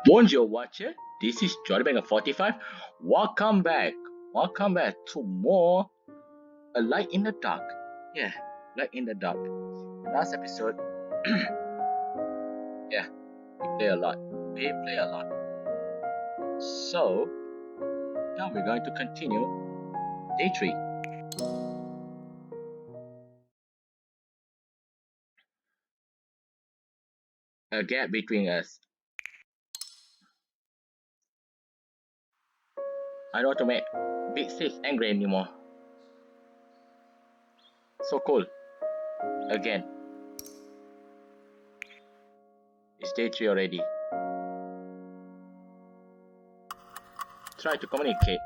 Bonjour, watcher. This is JohnnyBanger45. Welcome back. Welcome back to more A Light in the Dark. Yeah, Light in the Dark. Last episode, yeah, we play a lot. We play a lot. So, now we're going to continue day 3. A gap between us. I don't want to make Big Sis angry anymore. So cool. Again. It's day 3 already. Try to communicate.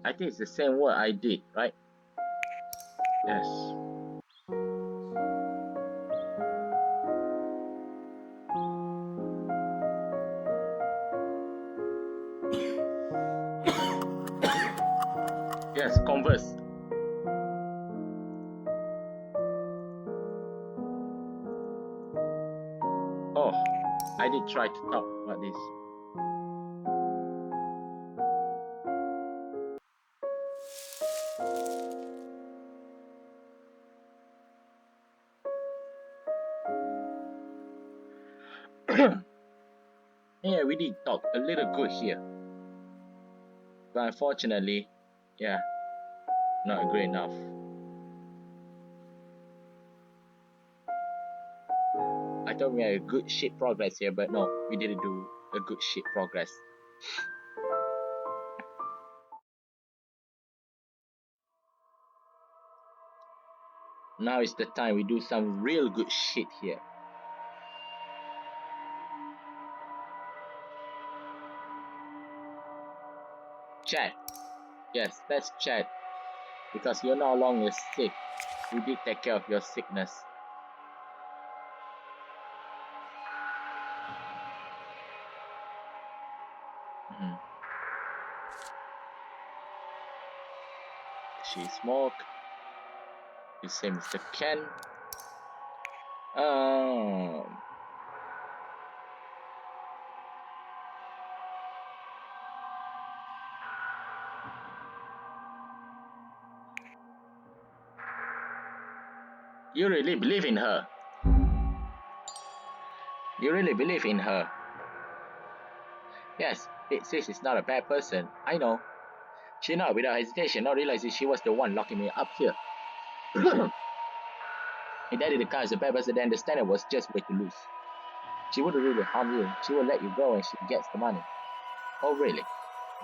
I think it's the same word I did, right? Yes. Yes, converse. Oh, I did try to talk about this. Yeah, we did talk a little good here. But unfortunately, yeah, not good enough. I thought we had a good shit progress here, but no, we didn't do a good shit progress. Now is the time we do some real good shit here. Chat. Yes, let's chat. Because you're no longer sick. We did take care of your sickness. She smoke. You say Mr. Ken. You really believe in her. You really believe in her. Yes, Big Sis is not a bad person. I know. She nodded without hesitation, not realizing she was the one locking me up here. If that didn't count as a bad person, then the standard was just way too loose. She wouldn't really harm you. She would let you go and she gets the money. Oh, really?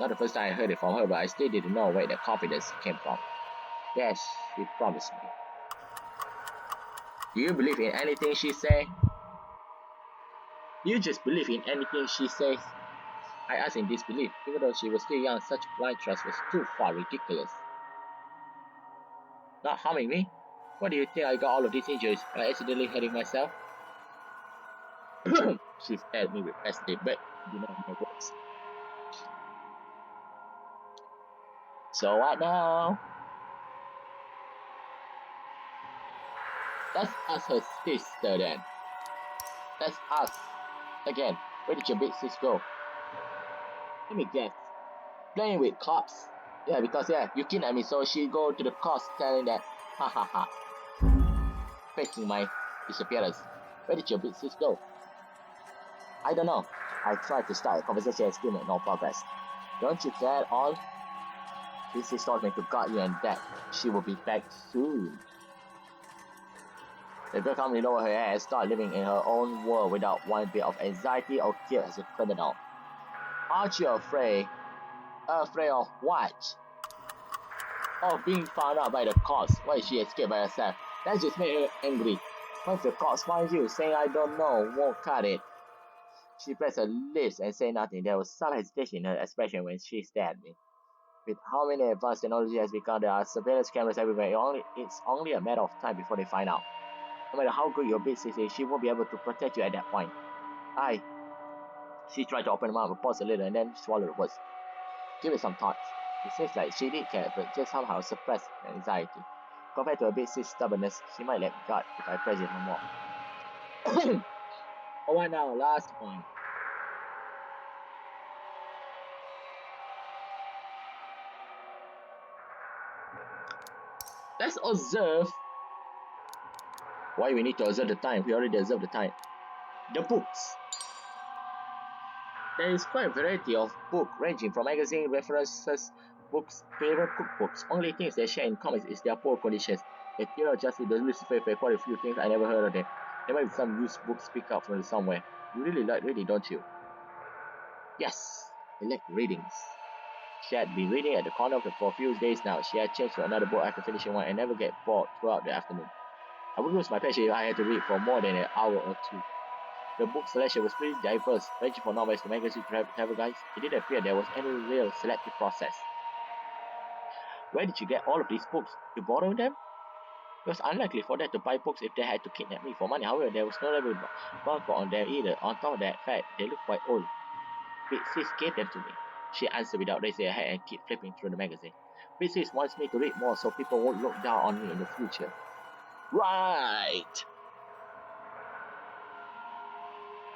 Not the first time I heard it from her, but I still didn't know where the confidence came from. Yes, she promised me. Do you believe in anything she say? You just believe in anything she says? I asked in disbelief, even though she was still young, such blind trust was too far ridiculous. Not harming me? What do you think I got all of these injuries by accidentally hurting myself? She stared at me with passionate but did not know words. So what now? Let's ask her sister then. Let's ask. Again, where did your big sis go? Let me guess. Playing with cops. Yeah, because you kidnapped me, so she go to the cops telling that, ha ha ha. Faking my disappearance. Where did your big sis go? I don't know. I tried to start a conversation and still made no progress. Don't you care at all? Big sis told me to guard you and that she will be back soon. The girl calmly lowered her head and started living in her own world without one bit of anxiety or guilt as a criminal. Aren't you afraid? Afraid of what? Of being found out by the cops. Why she escaped by herself? That just made her angry. Once the cops find you, saying I don't know won't cut it. She pressed her lips and said nothing. There was some hesitation in her expression when she stared at me. With how many advanced technology has become, there are surveillance cameras everywhere. It's only a matter of time before they find out. No matter how good your big sis is, she won't be able to protect you at that point. She tried to open her mouth, but paused a little and then swallowed the words. Give it some thought. It seems like she did care, but just somehow suppressed her anxiety. Compared to her big sis stubbornness, she might let God if I press it no more. Oh, what now? Last one. Let's observe. Why we need to observe the time? We already observed the time. The books. There is quite a variety of books, ranging from magazine references, books, favorite cookbooks. Only things they share in common is their poor conditions. The Tiro Justice the Lucifer for quite a few things I never heard of them. There might be some used books picked up from somewhere. You really like reading, don't you? Yes, I like readings. She had been reading at the corner for a few days now. She had changed to another book after finishing one and never get bored throughout the afternoon. I would lose my passion if I had to read for more than an hour or two. The book selection was pretty diverse, ranging from novels to magazines to travel guides. It didn't appear there was any real selective process. Where did you get all of these books? You borrowed them? It was unlikely for them to buy books if they had to kidnap me for money. However, there was no label barcode on them either. On top of that fact, they looked quite old. Big Sis gave them to me. She answered without raising her head and kept flipping through the magazine. Big Sis wants me to read more so people won't look down on me in the future. Right!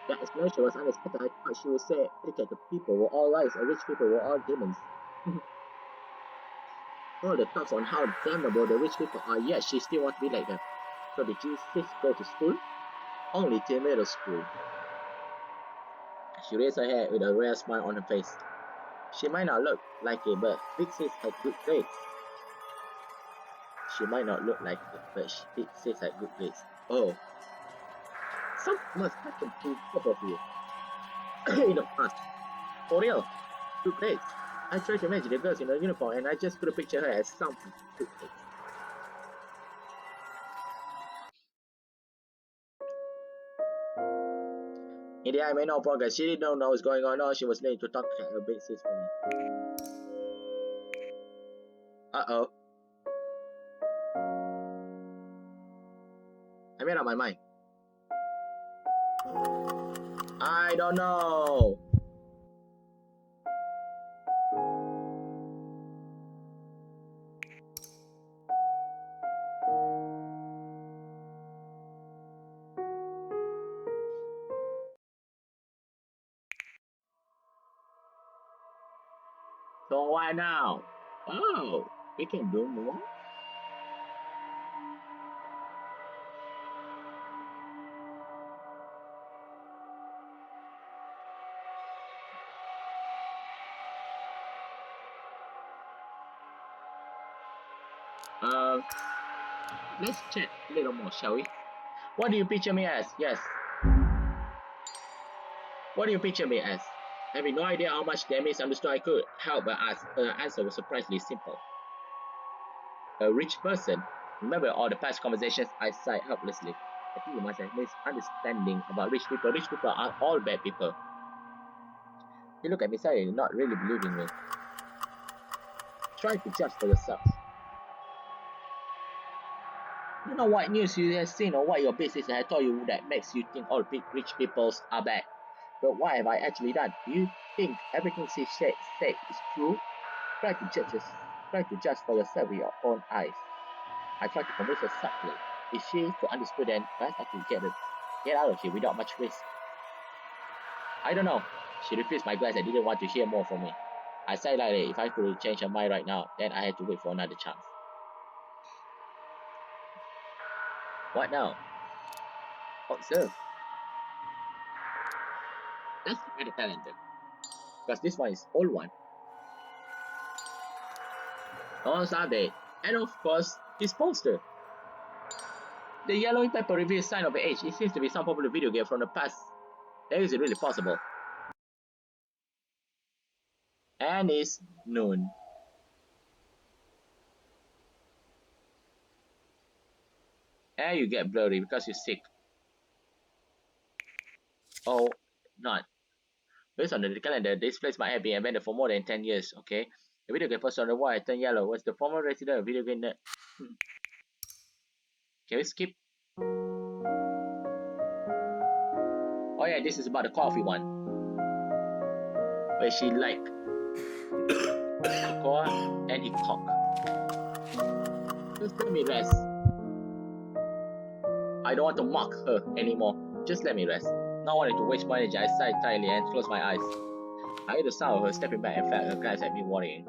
That explanation was unexpected. I thought she would say educated people were all lies and rich people were all demons. All the talks on how damnable the rich people are, yet she still wants to be like them. So did you sis go to school? Only till middle school. She raised her head with a rare smile on her face. She might not look like it, but Big Sis had good grades. She might not look like it, but Big Sis had good grades. Oh. Something must happen to both of you. In the past. For real. Good grades. I tried to imagine the girls in a uniform and I just couldn't picture her as someone good grades. In the end, I made no progress. She didn't know what was going on. No, she was late to talk to her Big Sis for me. Uh-oh. I made up my mind. I don't know. So why now? Oh, we can do more? Let's chat a little more, shall we? What do you picture me as? Yes. What do you picture me as? Having no idea how much they misunderstood, I could help but ask. Her answer was surprisingly simple. A rich person. Remember all the past conversations? I sighed helplessly. I think you must have misunderstanding about rich people. Rich people are all bad people. You look at me silently, not really believing me. Try to judge for yourself. I don't know what news you have seen or what your business has told you that makes you think all big rich people are bad. But what have I actually done? Do you think everything she said is true? Try to judge for yourself with your own eyes. I tried to convince her subtly. If she could understand, then perhaps I could get out of here without much risk. I don't know. She refused my glance and didn't want to hear more from me. I said lightly, if I could change her mind right now, then I had to wait for another chance. What now? Observe. Let's look at the calendar. Because this one is old one. On Sunday. And of course, this poster. The yellowing pepper reveals sign of age. It seems to be some popular video game from the past. Is it really possible? And it's noon. And you get blurry because you're sick. Oh, not. Based on the calendar, this place might have been abandoned for more than 10 years, okay? The video game poster on the wall had turned yellow. Was the former resident of video game nerd? Can we skip? Oh yeah, this is about the coffee one. Where she like cocoa and he cock. Just let me rest. I don't want to mock her anymore. Just let me rest. Not wanting to waste more energy, I sighed tightly and closed my eyes. I heard the sound of her stepping back and felt her glance at me worrying.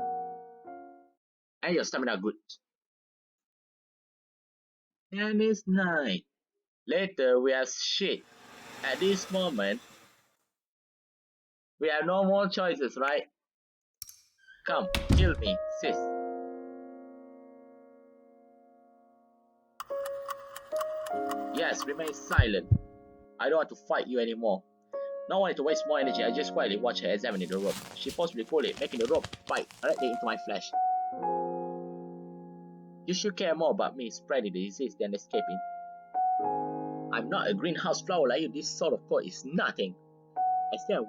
And your stamina good. And it's night. Later we have shit. At this moment, we have no more choices, right? Come, kill me, sis. Yes, remain silent. I don't want to fight you anymore. Not wanting to waste more energy, I just quietly watched her examining the rope. She forcibly pulled it, making the rope bite directly into my flesh. You should care more about me spreading the disease than escaping. I'm not a greenhouse flower like you. This sort of code is nothing. I still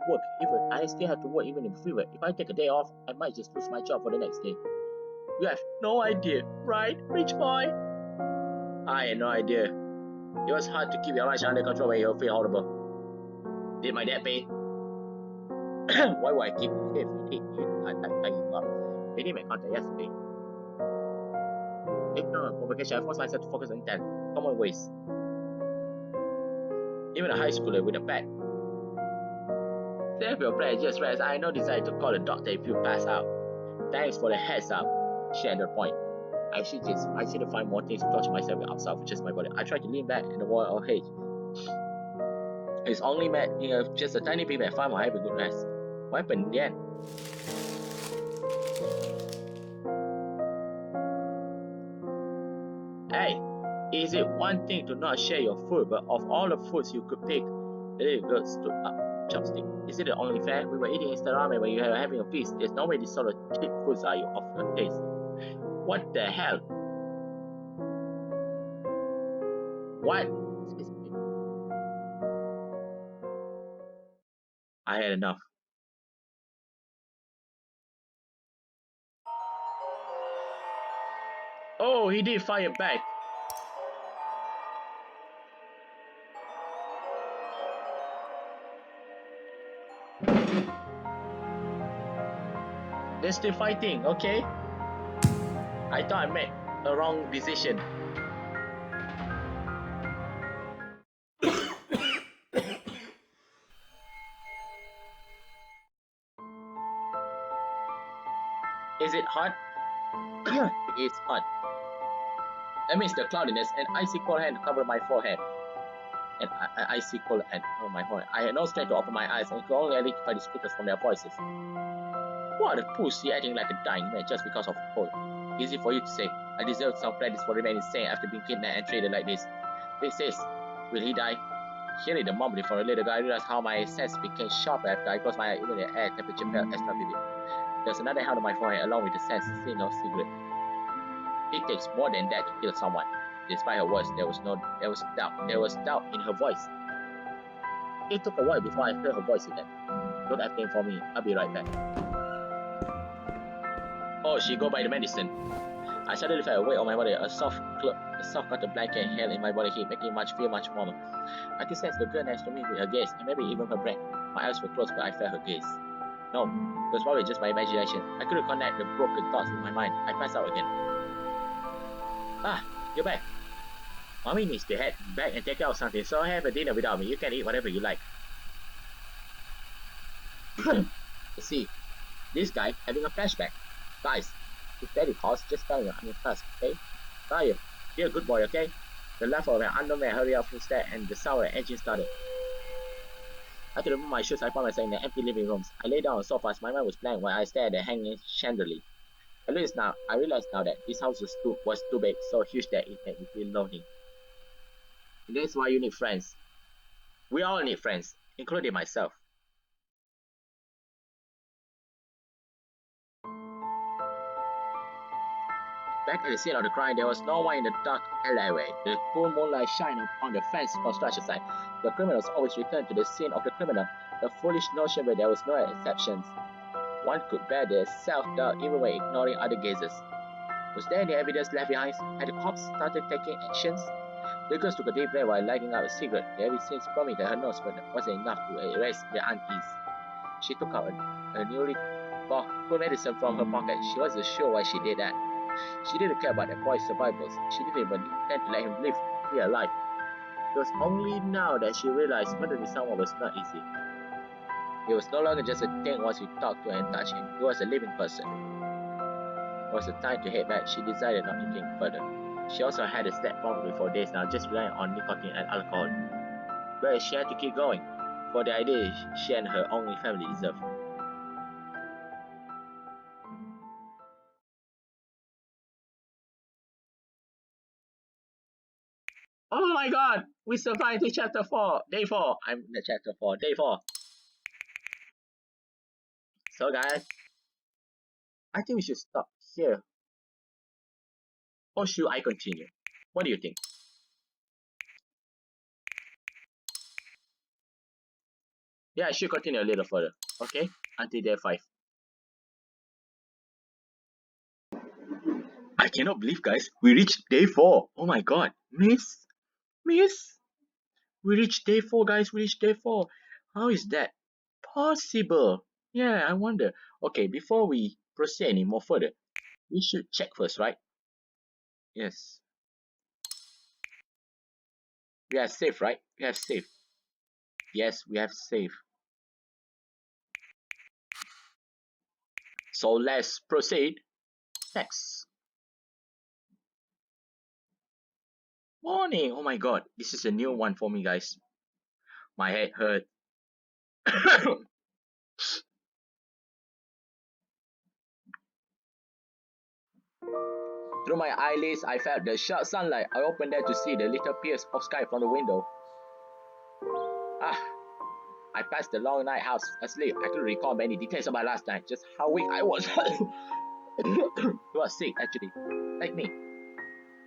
have to work even in fever. If I take a day off, I might just lose my job for the next day. You have no idea, right, rich boy? I had no idea. It was hard to keep your eyes under control when you feel horrible. Did my dad pay? Why would I keep you safe? I you up. We didn't make contact yesterday. Taking on a vacation, I forced myself to focus on that common ways. Even a high schooler with a pet. Save your breath, just rest. I no desire to call a doctor if you pass out. Thanks for the heads up. She ended her point. I should find more things to torture myself with outside of just my body. I tried to lean back in the wall of hate. It's only met just a tiny bit at 5 or have a good rest. What happened in the end? Hey, is it one thing to not share your food, but of all the foods you could pick, the little girl stood up, chopstick. Is it only fair? We were eating instant ramen when you were having a feast. There's no way these sort of cheap foods are you off your taste. What the hell? What? I had enough. Oh, he did fire back. They're still fighting, okay? I thought I made a wrong decision. Is it hot? It's hot. Amidst the cloudiness, an icy cold hand covered my forehead. An icy cold hand covered my forehead. I had no strength to open my eyes and could only identify the speakers from their voices. What a pussy acting like a dying man just because of a cold. Easy for you to say. I deserve some credit for remaining sane after being kidnapped and treated like this. This says, will he die? Hearing the mumbling from a little guy, I realized how my sense became sharper after I closed my eyes. Even the air temperature felt extra vivid. There's another hand on my forehead along with the sense of seeing no cigarette. It takes more than that to kill someone. Despite her words, there was doubt in her voice. It took a while before I heard her voice again. Don't have time for me. I'll be right back. Oh, she go by the medicine. I suddenly felt a weight on my body, a soft cotton blanket held in my body heat, making it feel much warmer. I could sense the girl next to me with her gaze, and maybe even her breath. My eyes were closed, but I felt her gaze. No, it was probably just my imagination. I couldn't connect the broken thoughts in my mind. I passed out again. Ah, you're back. Mommy needs to head back and take care of something, so have a dinner without me. You can eat whatever you like. See, this guy having a flashback. Guys, if daddy calls, just tell him I'm in class, okay? Ryan, you're a good boy, okay? The laugh of an unknown man hurried up footsteps and the sound of the engine started. After removing my shoes, I found myself in an empty living room. I lay down on the sofa as my mind was blank while I stared at the hanging chandelier. I realize now that this house was too big, so huge that it made me feel lonely. And that's why you need friends. We all need friends, including myself. Back at the scene of the crime, there was no one in the dark alleyway. The full moonlight shined on the fence construction site. The criminals always returned to the scene of the criminal, a foolish notion where there was no exceptions. One could bear their self-doubt even when ignoring other gazes. Was there any evidence left behind? Had the cops started taking actions? The girl took a deep breath while lighting up a cigarette. The evidence promised that her nose wasn't enough to erase the unease. She took out a newly bought full medicine from her pocket. She wasn't sure why she did that. She didn't care about the boy's survivals. She didn't even intend to let him live free alive. It was only now that she realized murdering someone was not easy. It was no longer just a thing once you talked to and touched him. He was a living person. It was the time to head back. She decided not to think further. She also had a step problem for days now, just relying on nicotine and alcohol. But she had to keep going, for the idea she and her only family deserved. Oh my god! We survived to chapter 4, day 4. I'm in chapter 4, day 4. So guys, I think we should stop here. Or should I continue? What do you think? Yeah, I should continue a little further. Okay? Until day 5. I cannot believe, guys, we reached day 4. Oh my god. Miss? We reached day 4, guys. We reached day 4. How is that possible? Yeah, I wonder. Okay, before we proceed any more further, we should check first, right? Yes. We have safe, right? We have safe. Yes, we have safe. So let's proceed. Next. Morning. Oh my god. This is a new one for me, guys. My head hurt. Through my eyelids, I felt the sharp sunlight. I opened them to see the little piece of sky from the window. Ah, I passed the long night house asleep. I couldn't recall many details about last night, just how weak I was. I was sick, actually, like me.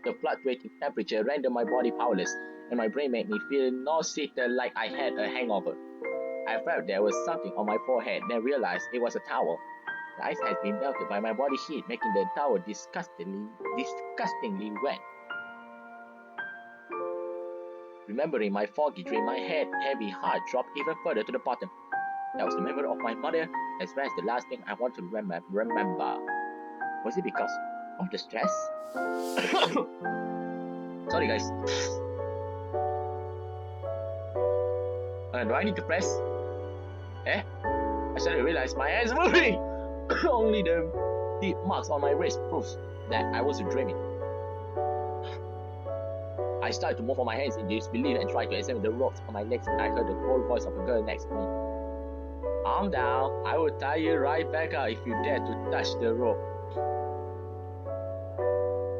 The fluctuating temperature rendered my body powerless, and my brain made me feel nauseated like I had a hangover. I felt there was something on my forehead, then realized it was a towel. The ice had been melted by my body heat, making the towel disgustingly wet. Remembering my foggy dream, my heavy heart dropped even further to the bottom. That was the memory of my mother, as well as the last thing I want to remember. Was it because of the stress? Sorry, guys. Do I need to press? I suddenly realized my hands moving. Only the deep marks on my wrist proves that I wasn't dreaming. I started to move on my hands in disbelief and tried to examine the ropes on my legs when I heard the cold voice of a girl next to me. Calm down, I will tie you right back up if you dare to touch the rope.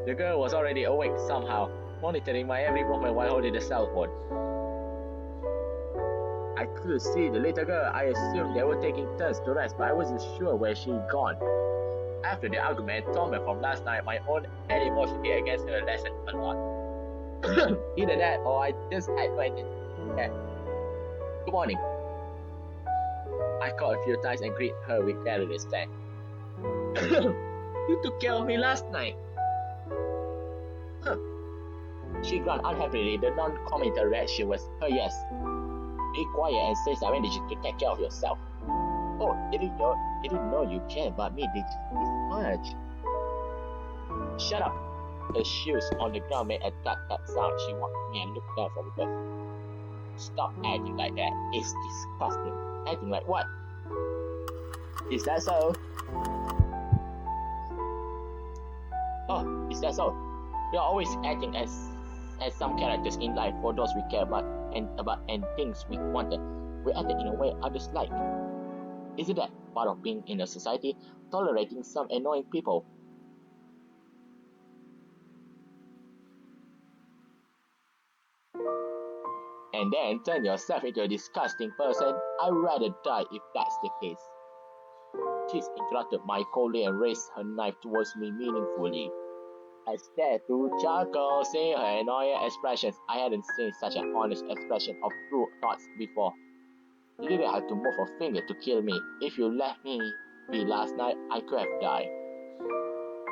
The girl was already awake somehow, monitoring my every movement while holding the cell phone. I could see the little girl. I assumed they were taking turns to rest, but I wasn't sure where she'd gone. After the argument torment from last night, my own animosity against her lessened a lot. Either that or I just had no intention. Good morning. I called a few times and greeted her with daily respect. You took care of me last night. Huh. She grunted unhappily. The non-committal reaction was her yes. Be quiet and save some energy to take care of yourself. Oh, didn't know you care about me this much. Shut up. Her shoes on the ground made a tap-tap sound. She walked me and looked down from above. Stop acting like that. It's disgusting. Acting like what? Is that so? Oh, is that so? You're always acting as some characters in life for those we care about and things we wanted. We acted in a way others like. Isn't that part of being in a society, tolerating some annoying people? And then turn yourself into a disgusting person? I'd rather die if that's the case. She interrupted my coldly and raised her knife towards me meaningfully. I stared through charcoal, seeing her annoying expressions. I hadn't seen such an honest expression of true thoughts before. You didn't have to move a finger to kill me. If you left me be last night, I could have died.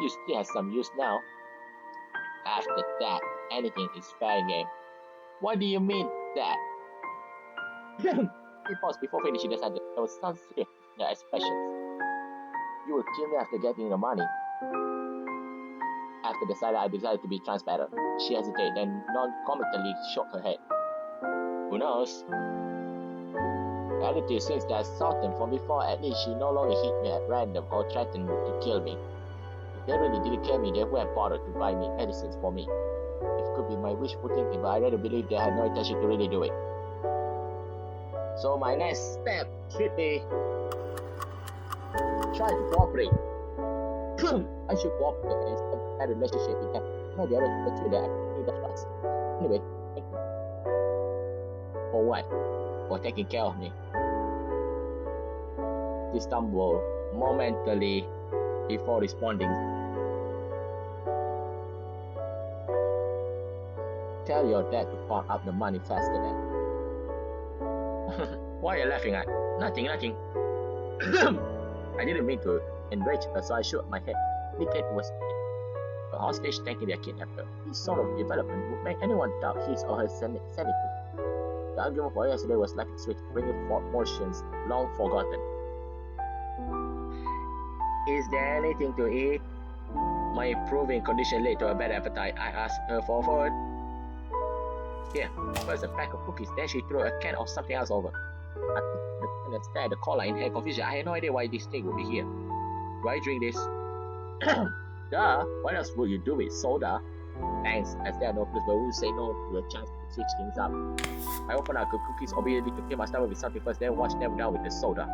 You still have some use now. After that, anything is fair game. What do you mean that? He paused before finishing the sentence. There was some fear in her expressions. You will kill me after getting the money. After the silence, I decided to be transparent. She hesitated and non-committally shook her head. Who knows? The attitude seems to have softened from before. At least she no longer hit me at random or threatened to kill me. If they really didn't care me, they would have bothered to buy me medicines for me. It could be my wishful thinking, but I really believe they had no intention to really do it. So my next step should be try to cooperate. I should cooperate and establish a relationship with them. Maybe I will betray that I need the trust. Anyway, thank you. For what? For taking care of me. She stumbled momentarily before responding. Tell your dad to fork up the money faster then. What are you laughing at? Nothing. I didn't mean to enrage her, so I shook my head. Indicated was a hostage thanking their kidnapper. This sort of development would make anyone doubt his or her sanity. The argument for yesterday was like a switch, bringing forth motions long forgotten. Is there anything to eat? My improving condition led to a better appetite. I asked her for food. Here, first a pack of cookies, then she threw a can of something else over. I took the can and stared at the collar in her confusion. I had no idea why this thing would be here. Do I drink this? Duh, what else would you do with soda? Thanks, as there are no clues, but we will say no to a chance to switch things up. I opened up the cookies obediently to fill my stomach with something first, then washed them down with the soda.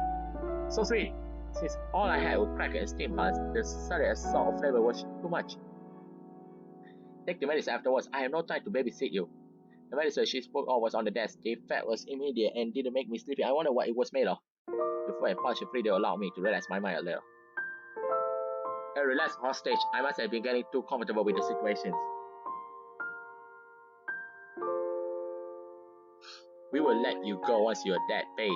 So sweet! Since all I had was cracker and steamed buns, the sudden assault of flavor was too much. Take the medicine afterwards. I have no time to babysit you. The medicine she spoke of was on the desk. The effect was immediate and didn't make me sleepy. I wondered what it was made of. Before I punched free, they allowed me to relax my mind a little. A relaxed hostage. I must have been getting too comfortable with the situations. We will let you go once you're dead, base.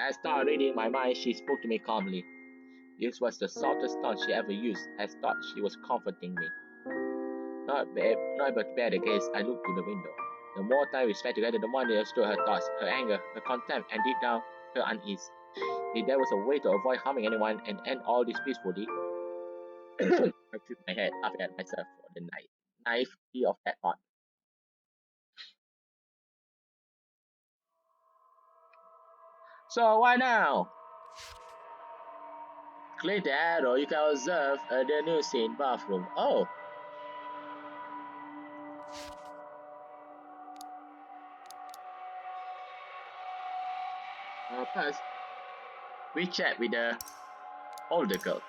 As I started reading my mind, she spoke to me calmly. This was the softest tone she ever used. I thought she was comforting me. Not able to bear the gaze, I looked to the window. The more time we spent together, the more I understood her thoughts, her anger, her contempt, and deep down, her unease. If there was a way to avoid harming anyone and end all this peacefully, I shook my head up at myself for the naivety of that thought. So why now? Click the arrow, you can observe the new scene bathroom. Oh! First, we chat with the older girl.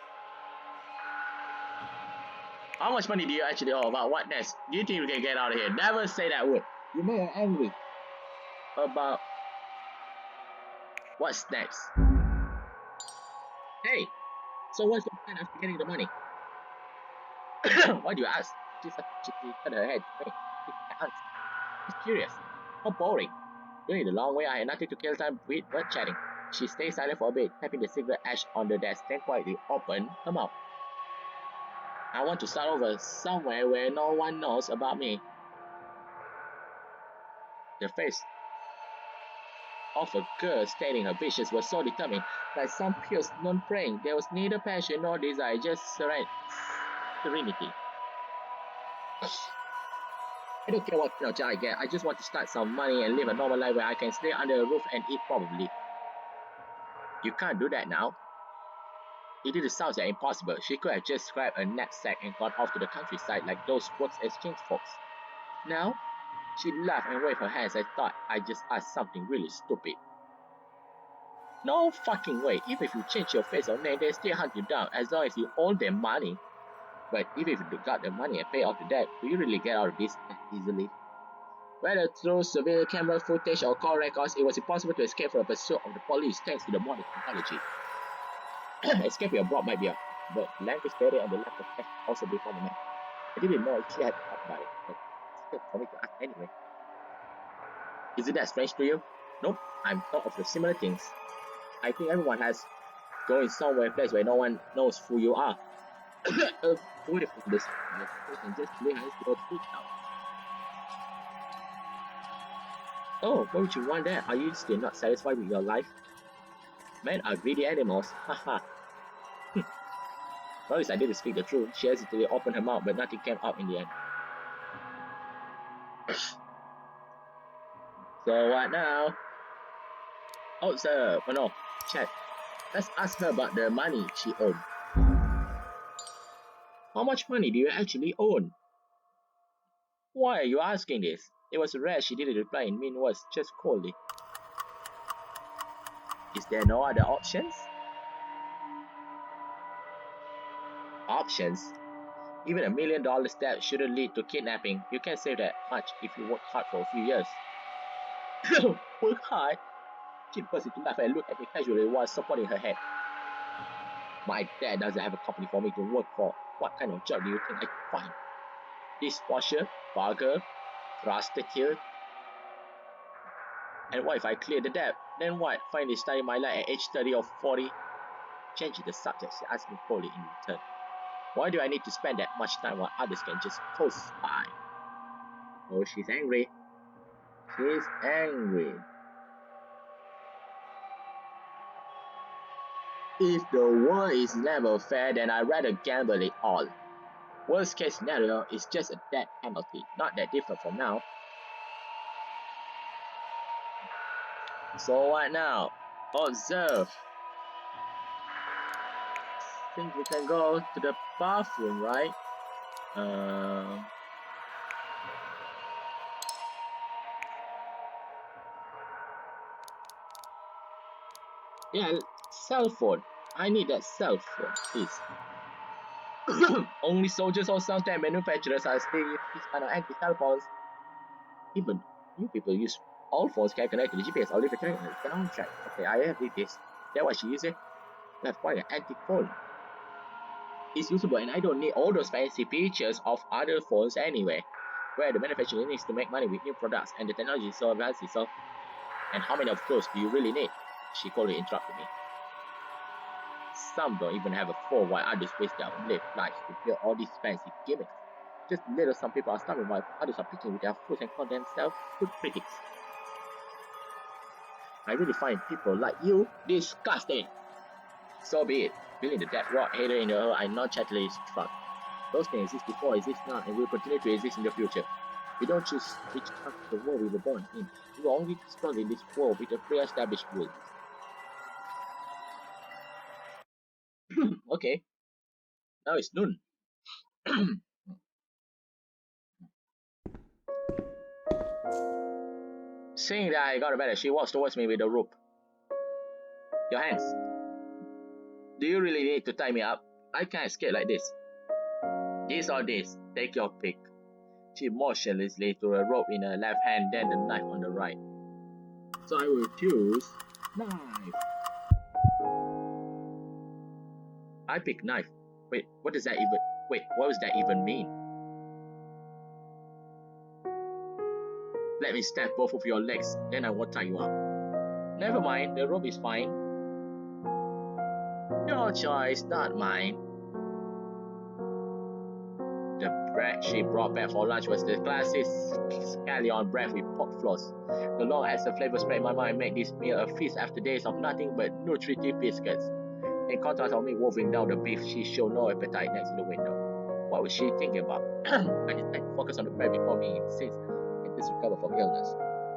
How much money do you actually owe? About what next? Do you think we can get out of here? Never say that word. You made her angry. About what's next? Hey, so what's the plan after getting the money? Why do you ask? She cut her head. Wait, she's curious. How boring. During the long way, I had nothing to kill time with but chatting. She stayed silent for a bit, tapping the cigarette ash on the desk, then quietly opened her mouth. I want to start over somewhere where no one knows about me. The face of a girl stating her wishes was so determined, like some pure non-praying. There was neither passion nor desire, just serenity. I don't care what kind of job I get, I just want to start some money and live a normal life where I can stay under a roof and eat probably. You can't do that now. It didn't sound that impossible. She could have just grabbed a knapsack and gone off to the countryside like those works exchange folks. Now, she laughed and waved her hands. I thought I just asked something really stupid. No fucking way. Even if you change your face or name, they still hunt you down as long as you owe them money. But even if you got the money and pay off the debt, will you really get out of this easily? Whether through surveillance camera footage or call records, it was impossible to escape from the pursuit of the police thanks to the modern technology. Escaping abroad might be a language barrier and the lack of cash also be problematic. I didn't know if she had thought about it, but still for me to ask anyway. Is it that strange to you? Nope, I'm thought of the similar things. I think everyone has going somewhere place where no one knows who you are. Avoid from this and just lay hands to your feet now. Oh, what would you want there? Are you still not satisfied with your life? Men are greedy animals, haha. Well, at least I didn't speak the truth. She hesitantly opened her mouth, but nothing came out in the end. So what now? Oh, sir, oh no, check. Let's ask her about the money she owed. How much money do you actually own? Why are you asking this? It was rare she didn't reply in mean words, just coldly. Is there no other options? Options? Even $1 million debt shouldn't lead to kidnapping. You can save that much if you work hard for a few years. Work hard? She burst into laugh and looked at me casually while supporting her head. My dad doesn't have a company for me to work for. What kind of job do you think I could find? Dishwasher? Barger? Prostitute? And what if I clear the debt? Then what? Finally starting my life at age 30 or 40? Changing the subject, she asked me coldly in return. Why do I need to spend that much time while others can just coast by? Oh, she's angry. She's angry. If the world is never fair, then I'd rather gamble it all. Worst case scenario is just a death penalty, not that different from now. So what now? Observe. Think we can go to the bathroom, right? Yeah, cell phone. I need that cell phone, please. Only soldiers or sometime manufacturers are still these kind of anti-cell phones. Even new people use all phones can connect to the GPS or leave a soundtrack. Okay, I have this. That's what she uses. I have quite an antique phone. It's usable and I don't need all those fancy features of other phones anyway. Where the manufacturer needs to make money with new products and the technology is so advanced itself. And how many of those do you really need? She coldly interrupted me. Some don't even have a phone while others waste their lives to build all these fancy gimmicks. Just little some people are starving while others are picking with their food and call themselves food critics. I really find people like you disgusting. So be it. Feeling the death rot hater in her, I nonchalantly shrugged. Those things exist before, exist now, and will continue to exist in the future. We don't choose which part of the world we were born in. We will only struggle in this world with the pre-established rules. Okay, now it's noon. Seeing that I got better, she walks towards me with a rope. Your hands. Do you really need to tie me up? I can't escape like this. This or this, take your pick. She motionlessly threw a rope in her left hand, then the knife on the right. So I will choose knife. I pick knife. Wait, what does that even mean? Let me snap both of your legs, then I won't tie you up. Never mind, the rope is fine. Your choice, not mine. The bread she brought back for lunch was the classic scallion bread with pork floss. The long as the flavor spread in my mind made this meal a feast after days of nothing but nutritive biscuits. In contrast of me wolfing down the beef, she showed no appetite next to the window. What was she thinking about? I decided to focus on the bread before me since and just recover from illness.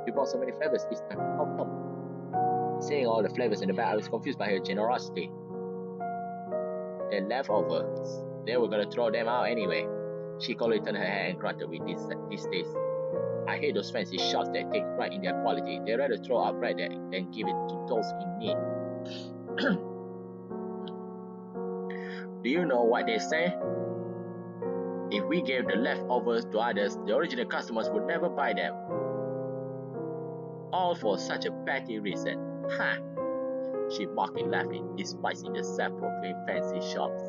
You brought so many flavors this time. How come? Seeing all the flavors in the bag, I was confused by her generosity. The leftovers. They were gonna throw them out anyway. She coldly turned her head and grunted with distaste. I hate those fancy shops that take pride in their quality. They'd rather throw out bread than give it to those in need. Do you know what they say? If we gave the leftovers to others, the original customers would never buy them. All for such a petty reason. Ha! She mockingly laughed, despising the self-proclaimed fancy shops.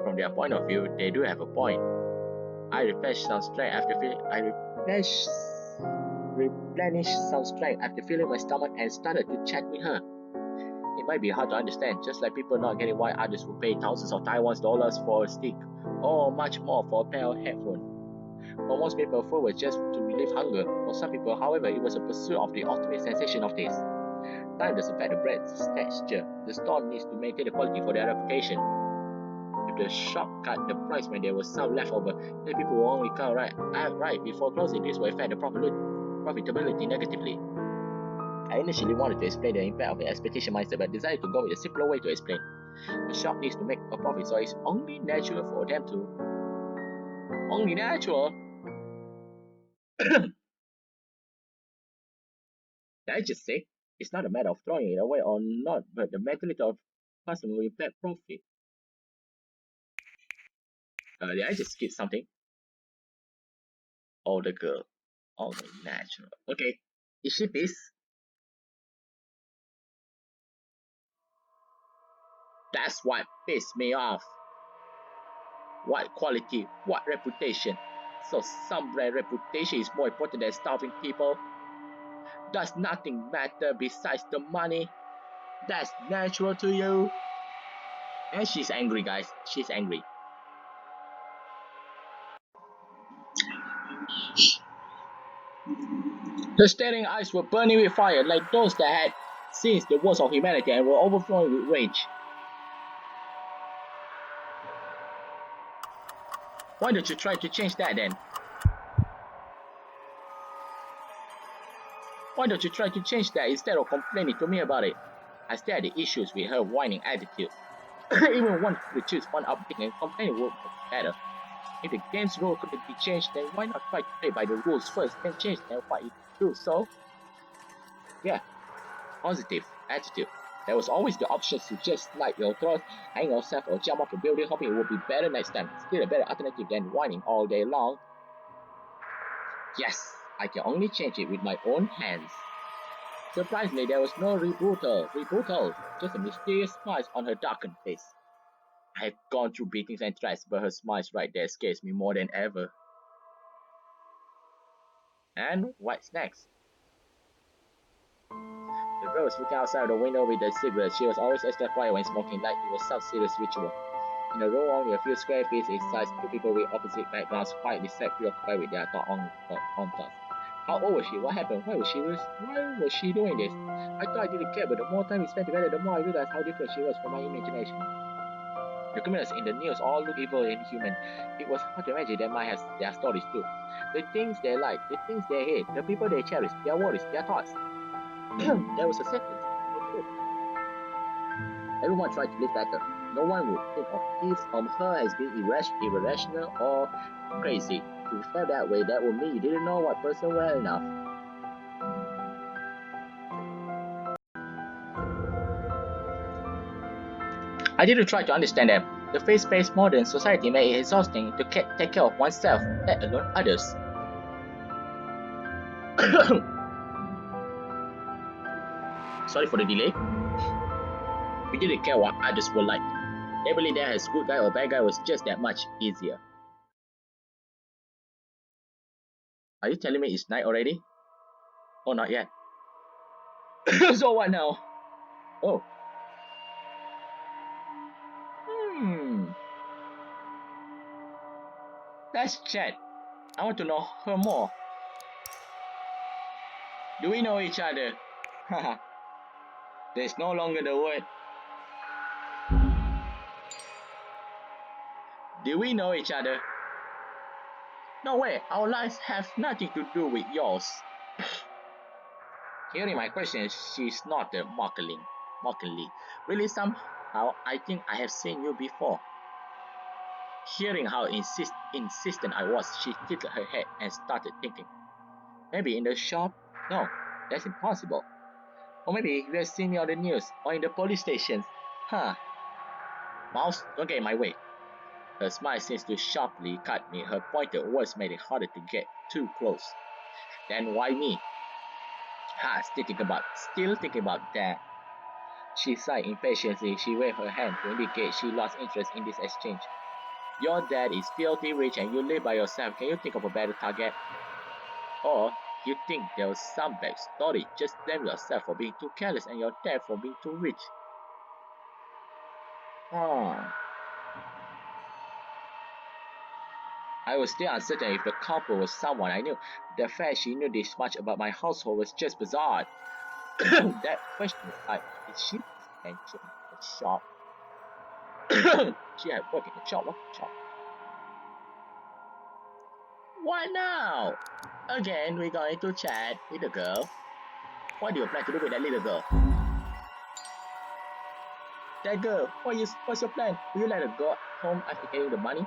From their point of view, they do have a point. I replenished some strength after feeling my stomach and started to chat with her. It might be hard to understand, just like people not getting why others would pay thousands of Taiwan's dollars for a stick, or much more for a pair of headphones. For most people, food was just to relieve hunger. For some people, however, it was a pursuit of the ultimate sensation of taste. Time doesn't affect the bread's texture. The store needs to maintain the quality for their reputation. If the shop cut the price when there was some leftover, then people will only come right before closing. This will affect the profit. profitability negatively. I initially wanted to explain the impact of the expectation mindset, but decided to go with a simpler way to explain. The shop needs to make a profit, so it's only natural for them to. Only natural? Did I just say? It's not a matter of throwing it away or not, but the mentality of customer will impact profit. Did I just skip something? Oh, the girl. Only natural. Okay. Is she pissed? That's what pissed me off. What quality? What reputation? So some brand reputation is more important than starving people? Does nothing matter besides the money? That's natural to you? And she's angry, guys. She's angry. Her staring eyes were burning with fire, like those that had seen the worst of humanity and were overflowing with rage. Why don't you try to change that then? Why don't you try to change that instead of complaining to me about it? I still had the issues with her whining attitude. Even one could choose one uptick and complain would be better. If the game's rule couldn't be changed, then why not try to play by the rules first, then change them what you do? So, yeah, positive attitude. There was always the option to just slide your throat, hang yourself, or jump off a building, hoping it would be better next time. Still a better alternative than whining all day long. Yes, I can only change it with my own hands. Surprisingly, there was no rebuttal, just a mysterious smile on her darkened face. I had gone through beatings and threats, but her smile right there scares me more than ever. And what's next? The girl was looking outside the window with a cigarette. She was always extra quiet when smoking, like it was some serious ritual. In a room only a few square feet in size, two people with opposite backgrounds quietly sat preoccupied with their thoughts. How old was she? What happened? Why was she doing this? I thought I didn't care, but the more time we spent together, the more I realized how different she was from my imagination. The criminals in the news all look evil and human. It was hard to imagine they might have their stories too. The things they like, the things they hate, the people they cherish, their worries, their thoughts. There was a sentence. Everyone tried to live better. No one would think of his or her as being irrational or crazy. If you felt that way, that would mean you didn't know what person well enough. I didn't try to understand them. The fast-paced modern society made it exhausting to take care of oneself, let alone others. Sorry for the delay. We didn't care what others were like. Labeling them as good guy or bad guy was just that much easier. Are you telling me it's night already? Oh, not yet. So what now? Oh. Let's chat. I want to know her more. Do we know each other? Haha. There's no longer the word. Do we know each other? No way, our lives have nothing to do with yours. Hearing my question, she snorted mockingly. Really, somehow, I think I have seen you before. Hearing how insistent I was, she tilted her head and started thinking. Maybe in the shop? No, that's impossible. Or maybe you have seen me on the news or in the police stations. Huh. Mouse, don't get in my way. Her smile seems to sharply cut me. Her pointed words made it harder to get too close. Then why me? Still thinking about that. She sighed impatiently. She waved her hand to indicate she lost interest in this exchange. Your dad is filthy rich and you live by yourself. Can you think of a better target? Or you think there was some backstory? Just blame yourself for being too careless and your dad for being too rich. I was still uncertain if the culprit was someone I knew. The fact she knew this much about my household was just bizarre. That question aside, is she mentioned the shop? She had worked in the shop. What shop? What now? Again, we're going to chat with the girl. What do you plan to do with that little girl? That girl, what's your plan? Will you let her go home after getting the money?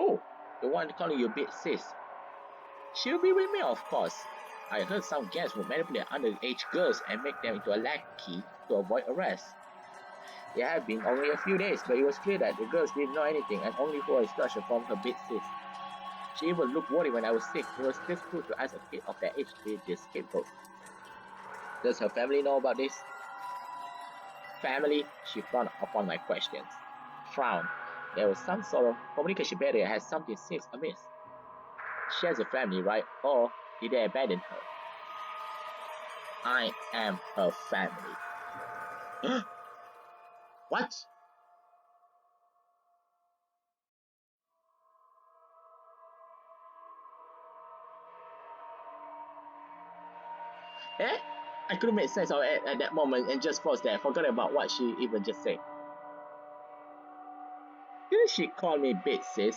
Oh, the one calling you bitch sis. She'll be with me, of course. I heard some gangs will manipulate underage girls and make them into a lackey to avoid arrest. It had been only a few days, but it was clear that the girls didn't know anything and only for instruction from her big sis. She even looked worried when I was sick. It was just cruel to ask a kid of that age to be the scapegoat. Does her family know about this? Family? She frowned upon my questions. Frowned. There was some sort of communication barrier as something seems amiss. She has a family, right? Or did they abandon her? I am her family. What? Eh? I couldn't make sense of it at that moment and just froze there, forgot about what she even just said. Didn't she call me bitch, sis?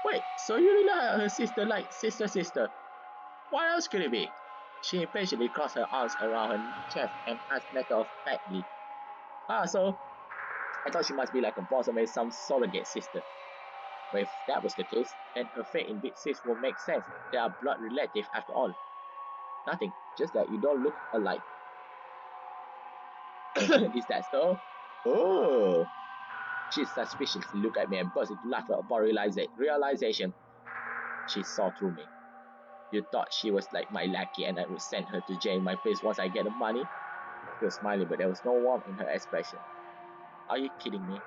Wait, so you really are her sister like sister? What else could it be? She impatiently crossed her arms around her chest and asked matter-of-factly. So I thought she must be like a boss or maybe some surrogate sister. But if that was the case, then her fate in big sis would make sense. They are blood relative after all. Nothing, just that you don't look alike. Is that so? Oh! She suspiciously looked at me and burst into laughter upon realization. She saw through me. You thought she was like my lackey and I would send her to jail in my place once I get the money? She was smiling, but there was no warmth in her expression. Are you kidding me?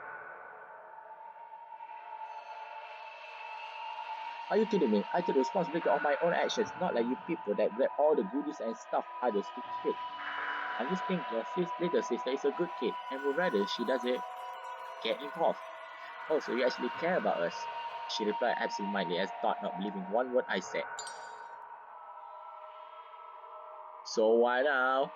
Are you kidding me? I take the responsibility of my own actions, not like you people that grab all the goodies and stuff others to shit. I just think your little sister is a good kid and would rather she doesn't get involved. Oh, so you actually care about us? She replied absent-mindedly as though not believing one word I said. So why now?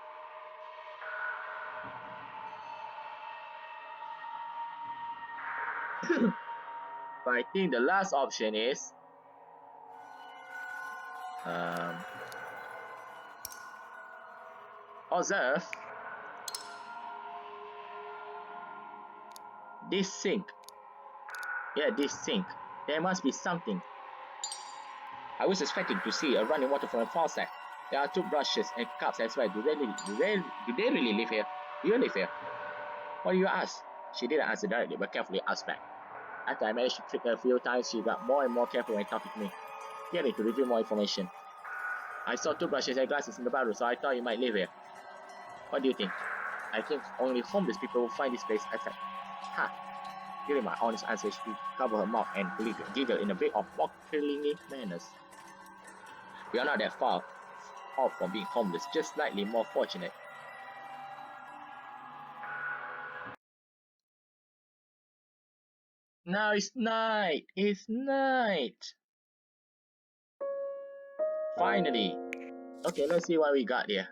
But I think the last option is observe this sink. Yeah, this sink. There must be something. I was expecting to see a running water from a faucet. There are toothbrushes and cups as well. Do they really live here? Do you live here? What do you ask? She didn't answer directly, but carefully asked back. After I managed to trick her a few times, she got more and more careful when talking to me, getting to reveal more information. I saw toothbrushes and glasses in the bathroom, so I thought you might live here. What do you think? I think only homeless people will find this place attractive. Ha! During my honest answer, she covered her mouth and giggled in a bit of mockingly manners. We are not that far off from being homeless, just slightly more fortunate. Now it's night! It's night! Finally! Okay, let's see what we got here.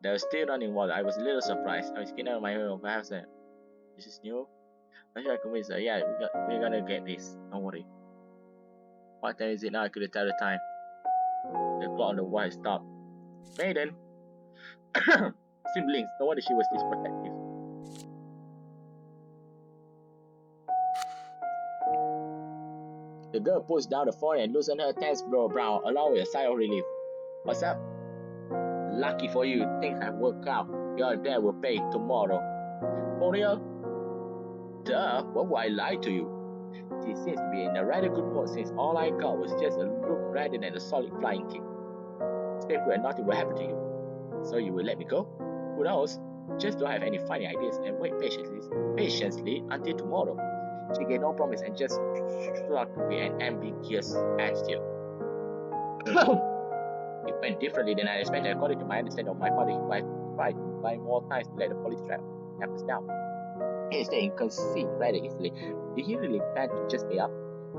There was still running water. I was a little surprised. I was getting out of my room. Perhaps this is new. I should convince her. Yeah, we're gonna get this. Don't worry. What time is it now? I couldn't tell the time. The clock on the wall stopped. Maiden! Siblings. No wonder she was this protective. The girl pushed down the phone and loosened her tense brow, along with a sigh of relief. What's up? Lucky for you, things have worked out. Your dad will pay tomorrow. For real? Duh, what would I lie to you? She seems to be in a rather good mood since all I got was just a look rather than a solid flying kick. Stay put and nothing will happen to you. So you will let me go? Who knows? Just don't have any funny ideas and wait patiently until tomorrow. She gave no promise and just shrugged with an ambiguous attitude. It went differently than I expected. According to my understanding of my father, he tried to buy more time to let the police track us down. Instead, he conceived rather easily. Did he really plan to just pay up?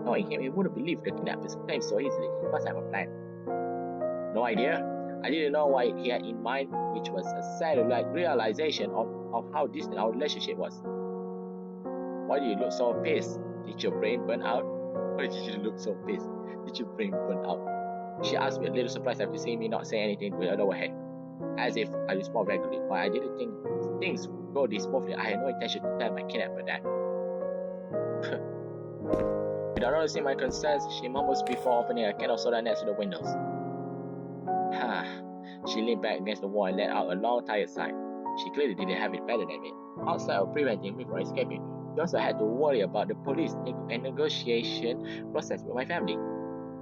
Knowing him, he wouldn't believe the kidnappers claimed so easily. He must have a plan. No idea. I didn't know what he had in mind, which was a sad realization of how distant our relationship was. Why do you look so pissed? Did your brain burn out? Why did you look so pissed? Did your brain burn out? She asked me, a little surprised after seeing me not say anything with a lower head, as if I respond regularly. Why I didn't think things would go this smoothly. I had no intention to tell my kidnapper that. Without noticing my concerns, she mumbles before opening a can of soda next to the windows. She leaned back against the wall and let out a long, tired sigh. She clearly didn't have it better than me. Outside of preventing me from escaping, she also had to worry about the police and negotiation process with my family.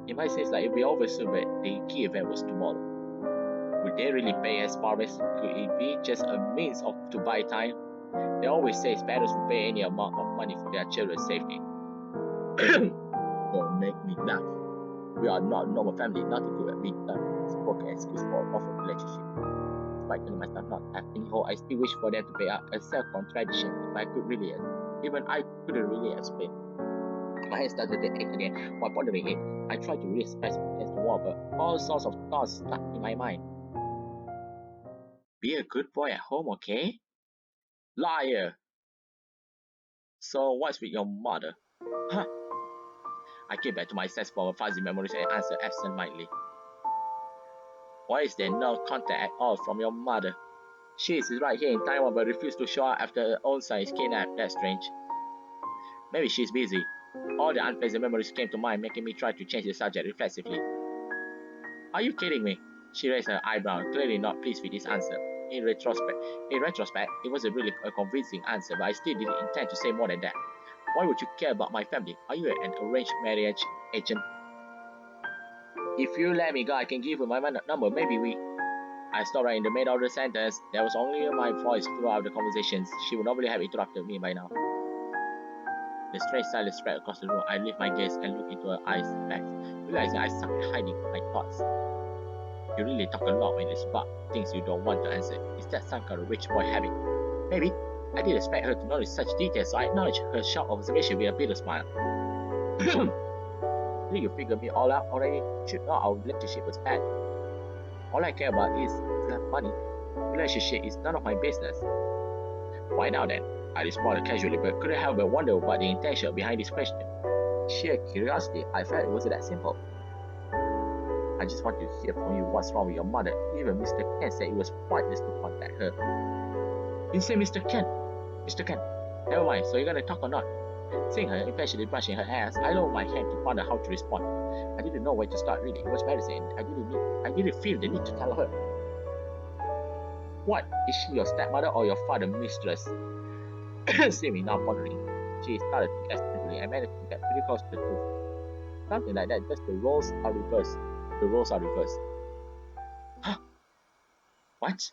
It might seem like it'll be over soon, but the key event was tomorrow. Would they really pay as far as could it be just a means to buy time? They always say parents will pay any amount of money for their children's safety. Don't make me laugh. We are not a normal family, nothing could be done. Spoken excuse for an awful relationship. Despite telling myself not to have any hope, I still wish for them to pay up. A self-contradiction. If I could really, even I couldn't really explain. My head started to ache again. While pondering it, I tried to release my against the wall, but all sorts of thoughts stuck in my mind. Be a good boy at home, okay? Liar! So what's with your mother? Huh? I came back to my sense for fuzzy memories and answered absent-mindedly. Why is there no contact at all from your mother? She is right here in Taiwan but refused to show up after her own son is kidnapped. That's strange. Maybe she's busy. All the unpleasant memories came to mind, making me try to change the subject reflexively. Are you kidding me? She raised her eyebrow, clearly not pleased with this answer. In retrospect, it wasn't really a convincing answer, but I still didn't intend to say more than that. Why would you care about my family? Are you an arranged marriage agent? If you let me go, I can give you my number. Maybe we... I stopped right in the middle of the sentence. There was only my voice throughout the conversations. She would normally have interrupted me by now. The strange silence spread across the room. I lift my gaze and look into her eyes back, realizing I suck at hiding my thoughts. You really talk a lot when it's about things you don't want to answer. Is that some kind of rich boy habit? Maybe. I didn't expect her to notice such details, so I acknowledged her sharp observation with a bitter smile. Did you figure me all out already? You should know our relationship was bad. All I care about is money. Relationship is none of my business. Why now then? I responded casually, but couldn't help but wonder about the intention behind this question. Sheer curiosity, I felt it wasn't that simple. I just want to hear from you what's wrong with your mother. Even Mr. Ken said it was pointless to contact her. You say Mr. Ken? Mr. Ken, never mind, so you're gonna talk or not? Seeing her impatiently brushing her hair, I lowered my hand to ponder how to respond. I didn't know where to start really. It was embarrassing. I didn't feel the need to tell her. What? Is she your stepmother or your father, mistress? Seeming now pondering, she started to guess quickly and managed to get pretty close to the truth. Something like that, just the roles are reversed. The roles are reversed. Huh? What?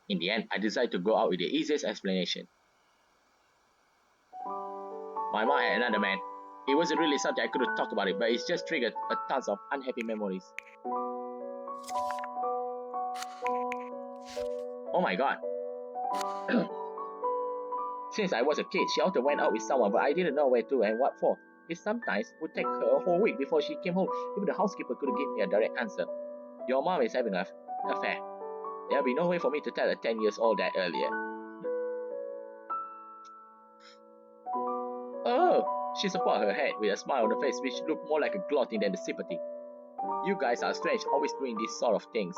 In the end, I decided to go out with the easiest explanation. My mom had another man. It wasn't really something I could have talked about it, but it's just triggered a tons of unhappy memories. Oh my god. Since I was a kid, she often went out with someone, but I didn't know where to and what for. It sometimes would take her a whole week before she came home. Even the housekeeper couldn't give me a direct answer. Your mom is having an affair. There'll be no way for me to tell a 10 years old that earlier. Oh! She supported her head with a smile on her face which looked more like a gloating than the sympathy. You guys are strange, always doing these sorts of things.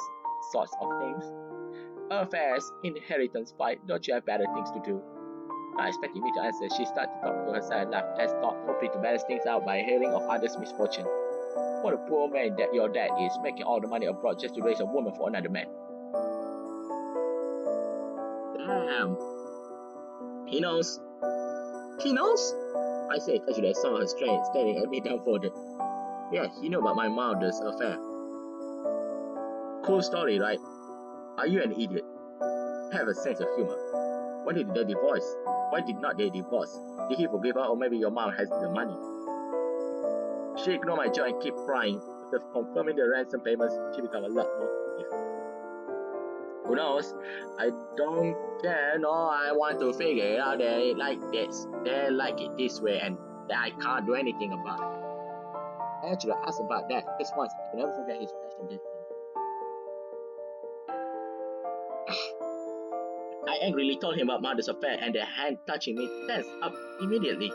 Affairs, inheritance fight, don't you have better things to do? Not expecting me to answer, she started to talk to herself and laughed as thought, hoping to balance things out by hearing of others' misfortune. What a poor man that your dad is, making all the money abroad just to raise a woman for another man. Damn. He knows. He knows? I said casually. I saw her staring at me dumbfounded. Yeah, he knew about my mother's affair. Cool story, right? Are you an idiot? Have a sense of humor. Why did they divorce? Why did not they divorce? Did he forgive her or maybe your mom has the money? She ignored my joke and kept crying. After confirming the ransom payments, she became a lot more active. Who knows? I don't care, no, I want to figure it out. They like this. They like it this way and I can't do anything about it. Actually, I asked about that just once. I can never forget his passion. I angrily told him about mother's affair and the hand touching me tensed up immediately.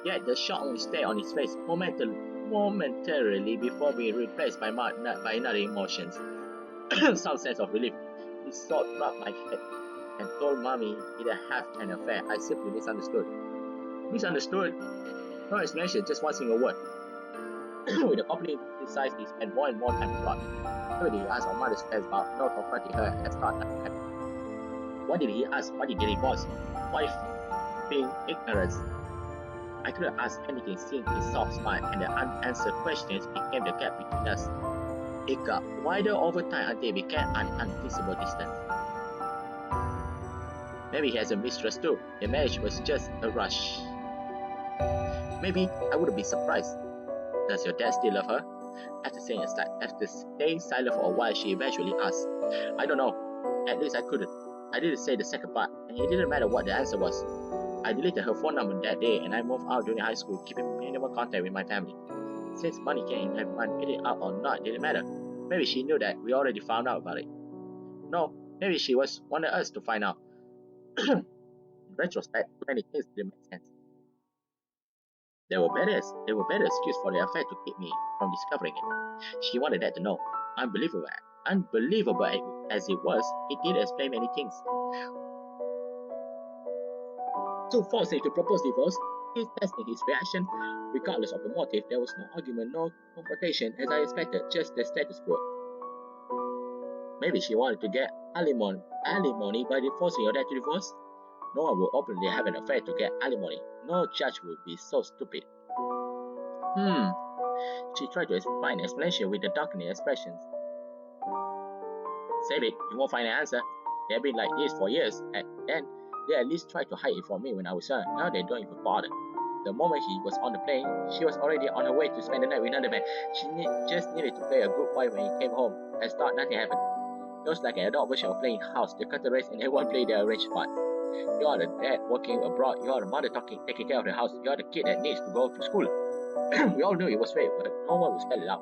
Yet the shock only stayed on his face momentarily before being replaced by another emotions. Some sense of relief. He sort rubbed my head and told Mommy he didn't have an affair. I simply misunderstood. Misunderstood? No explanation, just one single word. With a complete size, he spent more and more time to plot. Why did he ask our mother's friends about not confronting her and start nothing happened? What did he ask? What did he divorce? What if being ignorant? I couldn't ask anything seeing his soft smile and the unanswered questions became the gap between us. It got wider over time until it became an invisible distance. Maybe he has a mistress too. The marriage was just a rush. Maybe I wouldn't be surprised. Does your dad still love her? After staying silent for a while, she eventually asked. I don't know. At least I couldn't. I didn't say the second part, and it didn't matter what the answer was. I deleted her phone number that day, and I moved out during high school, keeping minimal contact with my family. Since money came in, everyone paid it out or not didn't matter. Maybe she knew that we already found out about it. No, maybe she wanted us to find out. In retrospect, many things didn't make sense. There were better excuses for the affair to keep me from discovering it. She wanted that to know. Unbelievable as it was, it did explain many things. To force him to propose divorce, he's testing his reaction. Regardless of the motive, there was no argument, no confrontation as I expected, just the status quo. Maybe she wanted to get alimony by forcing your dad to divorce? No one would openly have an affair to get alimony. No judge would be so stupid. She tried to find an explanation with the darkening expressions. Save it, you won't find an answer. They've been like this for years, and then they at least tried to hide it from me when I was young. Now they don't even bother. The moment he was on the plane, she was already on her way to spend the night with another man. She just needed to play a good wife when he came home, and thought nothing happened. It was like an adult version of playing house. The curtain raised and everyone played their arranged parts. You are the dad working abroad, you are the mother taking care of the house, you are the kid that needs to go to school. We all knew it was fake, but no one would spell it out.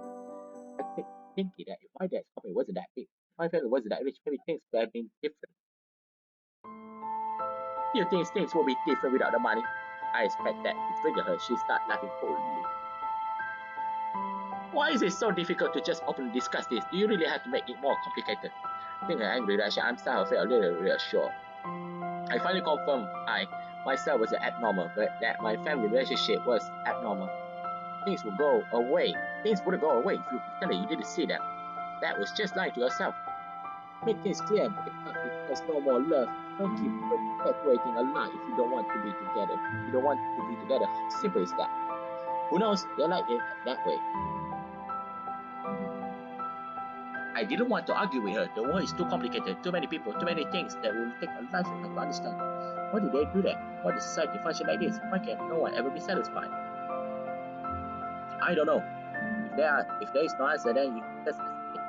I kept thinking that if my dad's company wasn't that big, if my family wasn't that rich, maybe things would have been different. You think things would be different without the money? I expect that to trigger her. She started laughing coldly. Why is it so difficult to just openly discuss this? Do you really have to make it more complicated? Seeing her angry reaction, I'm starting to feel a little reassured. I finally confirmed I myself was abnormal, but that my family relationship was abnormal. Things would go away. Things wouldn't go away if you pretended you didn't see them. That was just lying to yourself. Make things clear and break up if there's no more love. Don't keep perpetuating a lie if you don't want to be together. If you don't want to be together, how simple is that? Who knows? They like it that way. I didn't want to argue with her. The world is too complicated, too many people, too many things that will take a lifetime to understand. Why did they do that? Why does society function like this? Why can no one ever be satisfied? I don't know. If there is no answer, then you just accept it.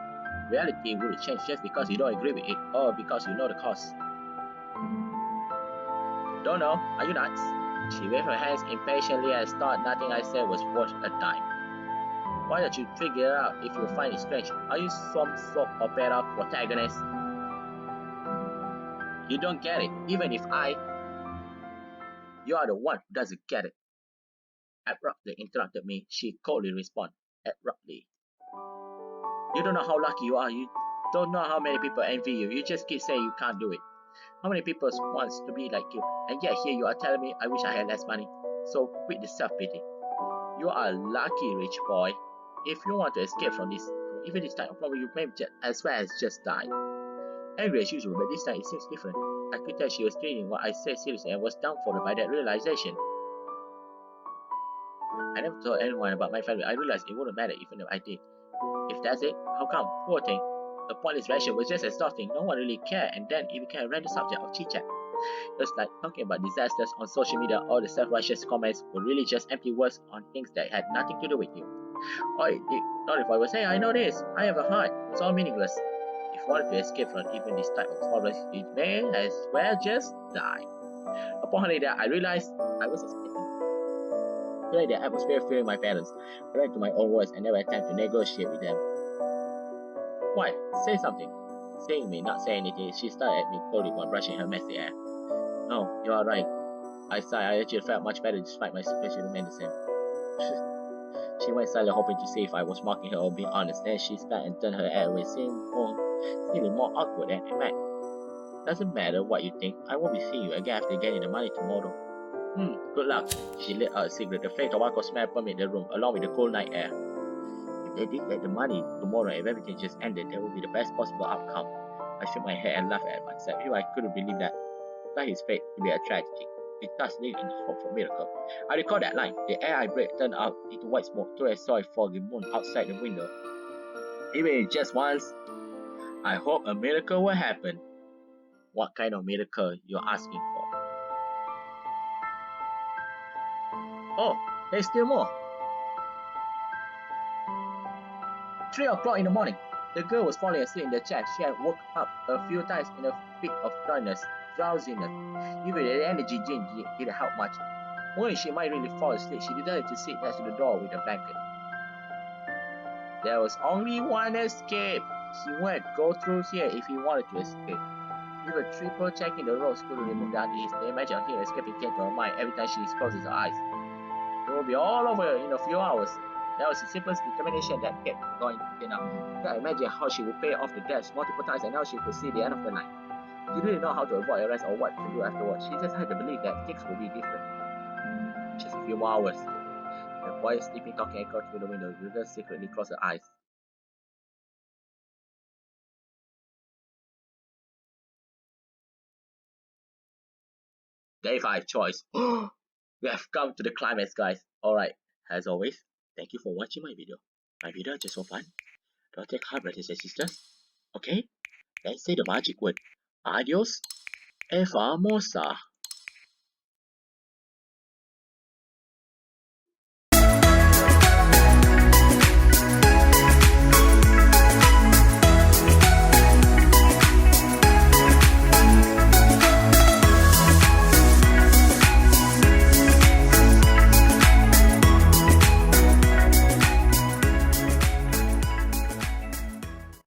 Reality will change just because you don't agree with it or because you know the cause. Don't know. Are you nuts? She waved her hands impatiently and thought nothing I said was worth a dime. Why don't you figure out if you find it strange? Are you some soap opera protagonist? You don't get it, even if you are the one who doesn't get it. Abruptly interrupted me, she coldly responded. Abruptly. You don't know how lucky you are. You don't know how many people envy you. You just keep saying you can't do it. How many people wants to be like you? And yet here you are telling me I wish I had less money. So quit the self-pity. You are a lucky rich boy. If you want to escape from this, even this type of problem, you may as well as just die. Angry as usual, but this time it seems different. I could tell she was treating what I said seriously and was dumbfounded by that realization. I never told anyone about my family. I realized it wouldn't matter even if I did. If that's it, how come? Poor thing. The pointless reaction was just exhausting. No one really cared, and then it became a random subject of chit-chat. It was like talking about disasters on social media. All the self-righteous comments were really just empty words on things that had nothing to do with you. Or not if I was saying, I know this, I have a heart. It's all meaningless. If you wanted to escape from even this type of problems, you may as well just die. Upon that, I realized I was escaping. Feeling the atmosphere filling my parents, I ran to my own words and never attempted to negotiate with them. What? Say something. Seeing me not say anything, she stared at me coldly while brushing her messy hair. No, you are right. I sighed. I actually felt much better despite my suspicion remained the same. She went silent, hoping to see if I was mocking her or being honest. Then she spat and turned her head away, seeming more awkward than it meant. Doesn't matter what you think. I won't be seeing you again after getting the money tomorrow. Good luck. She lit out a cigarette. The faint tobacco smell permeated the room, along with the cold night air. If they did get the money tomorrow and everything just ended, that would be the best possible outcome. I shook my head and laughed at myself. I couldn't believe that. Like his fate to be a tragedy. It does live in hope for a miracle. I recall that line. The air I breathed turned out into white smoke till I saw a foggy moon outside the window. Even if just once, I hope a miracle will happen. What kind of miracle you're asking for? Oh, there's still more. 3 o'clock in the morning. The girl was falling asleep in the chair. She had woke up a few times in a fit of drowsiness. Even the energy drink didn't help much. Only she might really fall asleep, she decided to sit next to the door with a blanket. There was only one escape. He would go through here if he wanted to escape. Even triple checking the ropes couldn't remove the unease. The image of him escaping came to her mind every time she closes her eyes. It will be all over in a few hours. That was the simplest determination that kept going enough. I imagine how she would pay off the debts multiple times and now she could see the end of the line. She didn't know how to avoid arrest or what to do afterwards. She just had to believe that things would be different. Just a few more hours. The quiet sleeping talking echoed through the window. The girl secretly closed her eyes. Day 5 choice. We have come to the climax, guys. Alright, as always, thank you for watching my video. My video is just for fun. Don't take heart, brothers and sisters. Okay? Let's say the magic word. Adios e famosa.